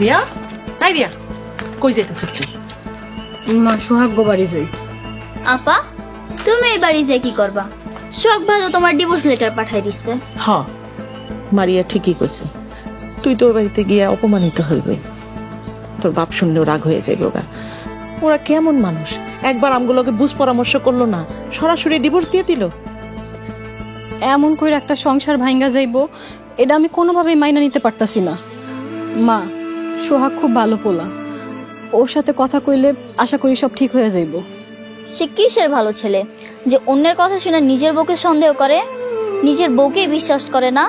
রিয়া, নাই রিয়া, কই যাইতেছ তুই? মা সোহাগ বাড়ি যাই। আপা, তুমি এই বাড়ি যে কি করবা? সোহাগ ভাই তো তোমার ডিভোর্স লেটার পাঠাই দিচ্ছে। হ, মারিয়া ঠিকই কইছে, তুই তোর বাড়িতে গিয়া অপমানিত হইবে, তোর বাপ শুনলেও রাগ হয়ে যাইব গা। ওরা কেমন মানুষ, একবার আমগুলোকে বুঝ পরামর্শ করলো না, সরাসরি ডিভোর্স দিয়ে দিল। এমন করে একটা সংসার ভাঙ্গা যাইবো এটা আমি কোনোভাবেই মাইনা নিতে পারতাছি না। মা, সোহাগ খুব ভালো পোলা, ওর সাথে কথা কইলে আশা করি সব ঠিক হয়ে যাইব। সে কিসের ভালো ছেলে যে অন্যের কথা শুনে নিজের বউকে সন্দেহ করে, নিজের বউকে বিশ্বাস করে না?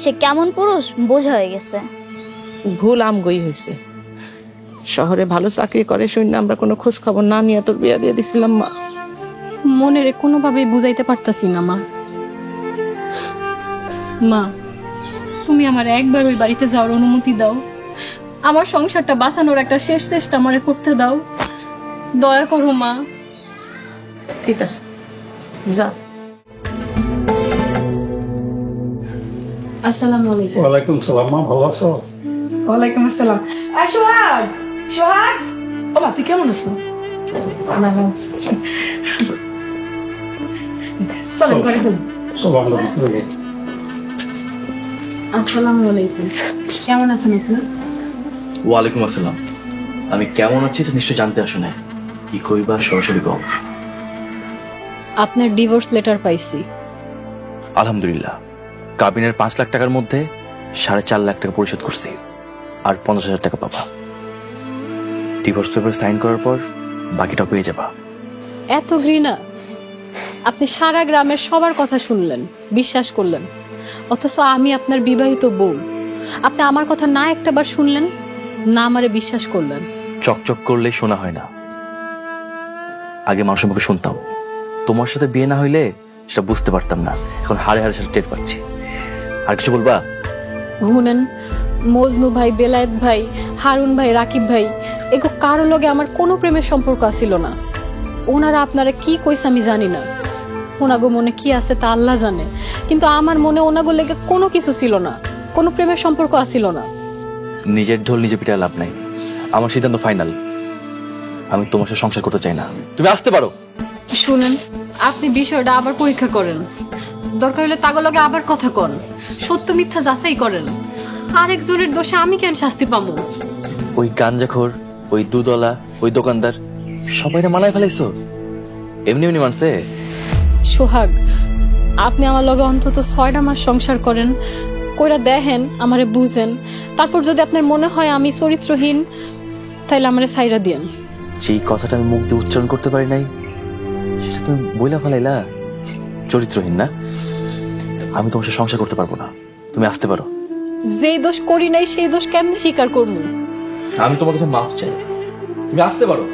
সে কেমন পুরুষ বোঝা হয়ে গেছে। ভুল আমগই হয়েছে, শহরে ভালো চাকরি করে শুনে আমরা কোনো খোঁজ খবর না নিয়ে তোর বিয়া দিয়ে দিছিলাম। মা, মনেরে কোনোভাবেই বুঝাইতে পারতাছি না। মা, মা তুমি আমার একবার ওই বাড়িতে যাওয়ার অনুমতি দাও, আমার সংসারটা বাঁচানোর একটা শেষ চেষ্টা আমারে করতে দাও, দয়া করো মা। ঠিক আছে, যা। আসসালামু আলাইকুম। ওয়ালাইকুম সালাম। মা ভালো আছো? ওয়ালাইকুম আসসালাম। সোহাগ, সোহাগ, বাবা তুই কেমন আছো? চলেন ঘরে চলেন। আসসালামু আলাইকুম। কেমন আছেন আপনি? ওয়ালাইকুম আসসালাম। আমি কেমন আছি এটা নিশ্চয় জানতে আসো না, কি কইবা সরাসরি কও। আপনার ডিভোর্স লেটার পাইছি। আলহামদুলিল্লাহ, কাবিনের 5 লাখ টাকার মধ্যে 4.5 লাখ টাকা পরিশোধ করছি, আর 50,000 টাকা পাবা। ডিভোর্স পেপার সাইন করার পর বাকিটা পেয়ে যাবা। এত ঘৃণা! আপনি সারা গ্রামের সবার কথা শুনলেন, বিশ্বাস করলেন, অথচ আমি আপনার বিবাহিত বউ। আপনি আমার কথা না একটাবার শুনলেন না, আমারে বিশ্বাস করলেন। চকচক করলে শোনা হয় না, আগে মানুষের মুখে শুনতাম। তোমার সাথে বিয়ে না হইলে সেটা বুঝতে পারতাম না, এখন হাড়ে হাড়ে সেটা টের পাচ্ছি। আর কিছু বলবা? শুনেন, মজনু ভাই, বেলায়েত ভাই, হারুন ভাই, রাকিব ভাই, এগো কারো লগে আমার কোনো প্রেমের সম্পর্ক ছিল না। ওনারা আপনারা কি কইছে আমি জানি না, ওনাগো মনে কি আছে তা আল্লাহ জানে, কিন্তু আমার মনে ওনাগো লেগে কোনো কিছু ছিল না, কোনো প্রেমের সম্পর্ক ছিল না। নিজের ঢোল নিজে পিটায় লাভ নাই। আমার সিদ্ধান্ত ফাইনাল, আমি তোমার সাথে সংসার করতে চাই না। তুমি আসতে পারো। শুনেন, আপনি বিষয়টা আবার পরীক্ষা করেন, দরকার হলে তাগো লগে আবার কথা কন, সত্য মিথ্যা যাচাই করেন। আরেকজনের দোষে আমি কেন শাস্তি পাবো? ওই গাঞ্জাখোর, ওই দুধওয়ালা, ওই দোকানদার সবাই মানায় ফেলাইছো? এমনি এমনি মানছে? সোহাগ, আপনি আমার লগে অন্তত 6টা মাস সংসার করেন, কইরা দেখেন, আমারে বুঝেন, তারপর যদি আপনার মনে হয় আমি চরিত্রহীন তাইলে আমারে ছাইরা দিয়েন। যেই কথাটা আমি মুখ দিয়ে উচ্চারণ করতে পারি নাই সেটা তুমি বইলা ফেলাইলা। চরিত্রহীন না? আমি তোমার সাথে সংসার করতে পারবো না, তুমি আসতে পারো। যেই দোষ করি নাই সেই দোষ কেমনে স্বীকার করবো? আমি তোমার কাছে মাফ চাই, তুমি আসতে পারো,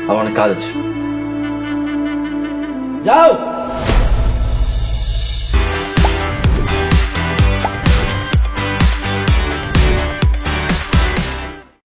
আমার অনেক কাজ আছে। যাও।